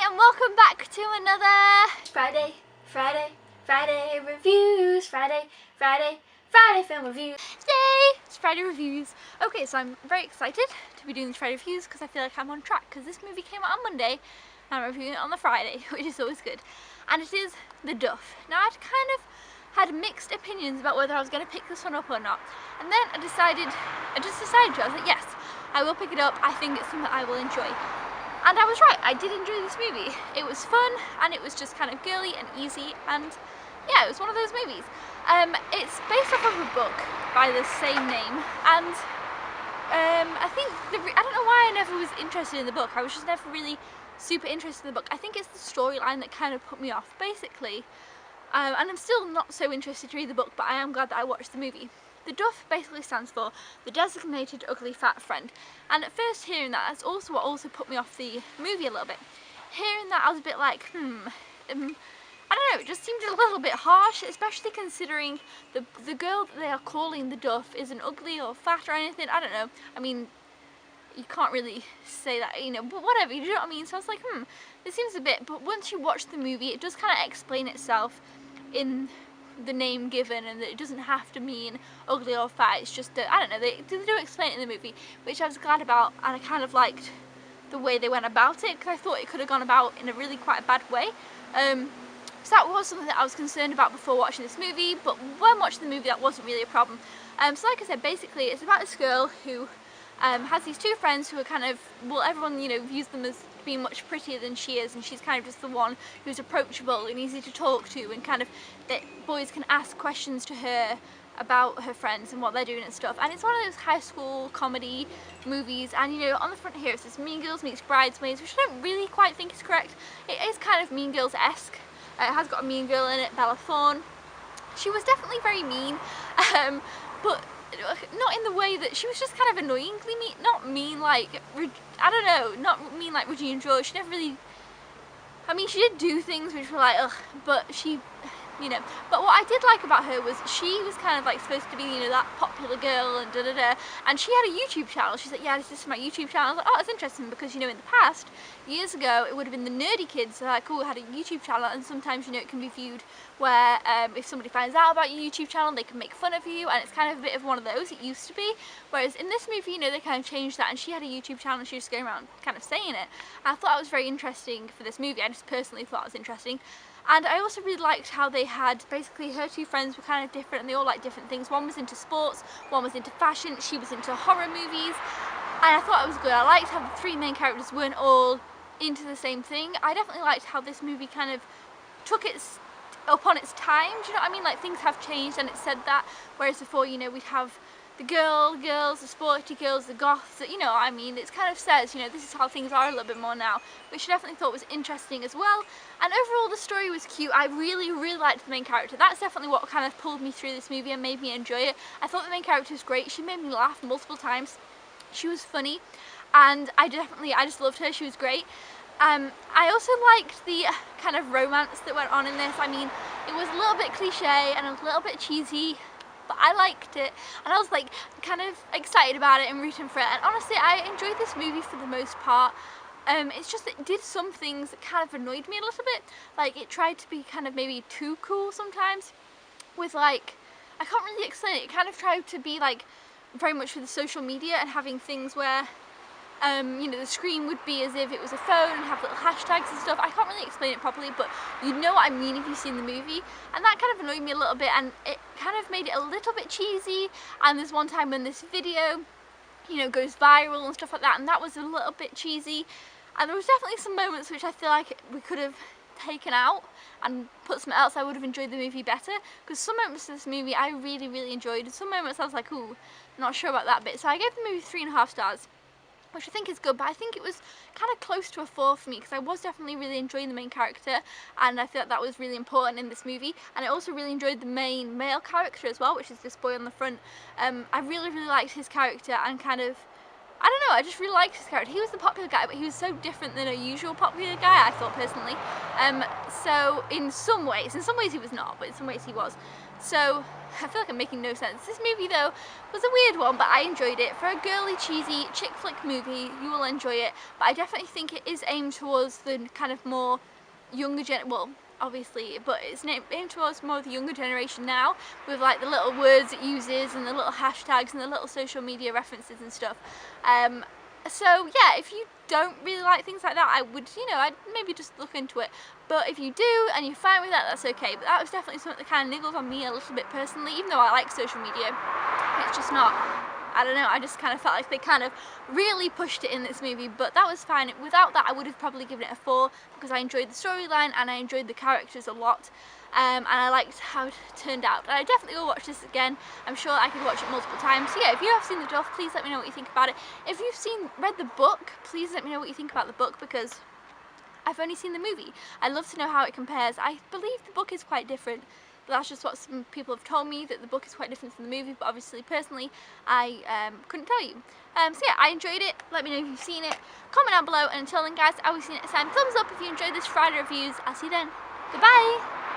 and welcome back to another Friday reviews, Friday film reviews. Today it's Friday reviews. Okay, so I'm very excited to be doing these Friday reviews because I feel like I'm on track because this movie came out on Monday and I'm reviewing it on the Friday, which is always good. And it is The Duff. Now I'd kind of had mixed opinions about whether I was going to pick this one up or not, and then I just decided to. I was like, yes, I will pick it up. I think it's something I will enjoy. And I was right, I did enjoy this movie. It was fun and it was just kind of girly and easy, and yeah, it was one of those movies. It's based off of a book by the same name, and I think, I don't know why I never was interested in the book. I was just never really super interested in the book. I think it's the storyline that kind of put me off, basically. And I'm still not so interested to read the book, but I am glad that I watched the movie. The Duff basically stands for the designated ugly fat friend, and at first hearing that, that's also what also put me off the movie a little bit. Hearing that, I was a bit like, I don't know, it just seemed a little bit harsh, especially considering the girl that they are calling the Duff isn't ugly or fat or anything. I don't know, I mean, you can't really say that, you know, but whatever, you know what I mean? So I was like, this seems a bit, but once you watch the movie, it does kind of explain itself in the name given, and that it doesn't have to mean ugly or fat. It's just I don't know, they do explain it in the movie, which I was glad about, and I kind of liked the way they went about it, because I thought it could have gone about in a really quite a bad way. So that was something that I was concerned about before watching this movie, but when watching the movie that wasn't really a problem. So like I said, basically it's about this girl who has these two friends who are kind of, well, everyone, you know, views them as being much prettier than she is, and she's kind of just the one who's approachable and easy to talk to, and kind of that boys can ask questions to her about her friends and what they're doing and stuff. And it's one of those high school comedy movies, and you know, on the front here it says Mean Girls meets Bridesmaids, which I don't really quite think is correct. It is kind of Mean Girls-esque. It has got a mean girl in it, Bella Thorne. She was definitely very mean, but not in the way that she was just kind of annoyingly mean, not mean like, I don't know, not mean like Regina George. She never really, I mean, she did do things which were like, ugh, but she, you know, but what I did like about her was she was kind of like supposed to be, you know, that popular girl and and she had a YouTube channel. She's like, yeah, this is my YouTube channel. I was like, oh, it's interesting, because, you know, in the past, years ago, it would have been the nerdy kids that are like, oh, had a YouTube channel, and sometimes, you know, it can be viewed where if somebody finds out about your YouTube channel, they can make fun of you, and it's kind of a bit of one of those. It used to be, whereas in this movie, you know, they kind of changed that, and she had a YouTube channel, and she was going around kind of saying it. I thought it was very interesting for this movie. I just personally thought it was interesting. And I also really liked how they had, basically her two friends were kind of different, and they all liked different things. One was into sports, one was into fashion, she was into horror movies, and I thought it was good. I liked how the three main characters weren't all into the same thing. I definitely liked how this movie kind of took its upon its time, do you know what I mean? Like, things have changed, and it said that, whereas before, you know, we'd have the girls, the sporty girls, the goths, you know what I mean? It kind of says, you know, this is how things are a little bit more now, which I definitely thought was interesting as well. And overall, the story was cute. I really liked the main character. That's definitely what kind of pulled me through this movie and made me enjoy it. I thought the main character was great. She made me laugh multiple times. She was funny, and I just loved her. She was great. I also liked the kind of romance that went on in this. I mean, it was a little bit cliche and a little bit cheesy, but I liked it, and I was like kind of excited about it and rooting for it. And honestly, I enjoyed this movie for the most part. It's just it did some things that kind of annoyed me a little bit. Like, it tried to be kind of maybe too cool sometimes with, like, I can't really explain it. It kind of tried to be like very much with the social media and having things where you know, the screen would be as if it was a phone and have little hashtags and stuff. I can't really explain it properly, but you know what I mean if you've seen the movie. And that kind of annoyed me a little bit, and it kind of made it a little bit cheesy. And there's one time when this video, you know, goes viral and stuff like that, and that was a little bit cheesy. And there was definitely some moments which I feel like we could have taken out and put something else. I would have enjoyed the movie better, because some moments of this movie I really enjoyed, and some moments I was like, ooh, not sure about that bit. So I gave the movie 3.5 stars. Which I think is good, but I think it was kind of close to a 4 for me, because I was definitely really enjoying the main character, and I feel like that was really important in this movie. And I also really enjoyed the main male character as well, which is this boy on the front. I really liked his character, and kind of I don't know, I just really liked his character. He was the popular guy, but he was so different than a usual popular guy, I thought personally. So in some ways he was not, but in some ways he was. So I feel like I'm making no sense. This movie though was a weird one, but I enjoyed it. For a girly, cheesy chick flick movie, you will enjoy it. But I definitely think it is aimed towards the kind of more younger well, obviously, but it's aimed towards more of the younger generation now, with like the little words it uses and the little hashtags and the little social media references and stuff. So yeah, if you don't really like things like that, I would, you know, I'd maybe just look into it. But if you do and you're fine with that, that's okay. But that was definitely something that kind of niggles on me a little bit personally, even though I like social media. It's just not, I don't know, I just kind of felt like they kind of really pushed it in this movie, but that was fine. Without that, I would have probably given it a 4 because I enjoyed the storyline and I enjoyed the characters a lot. And I liked how it turned out. And I definitely will watch this again. I'm sure I could watch it multiple times. So yeah, if you have seen the Duff, please let me know what you think about it. If you've read the book, please let me know what you think about the book, because I've only seen the movie. I'd love to know how it compares. I believe the book is quite different. But that's just what some people have told me, that the book is quite different from the movie, but obviously, personally, I couldn't tell you. So yeah, I enjoyed it. Let me know if you've seen it. Comment down below, and until then guys, I will see you next time. Thumbs up if you enjoyed this Friday reviews. I'll see you then. Goodbye!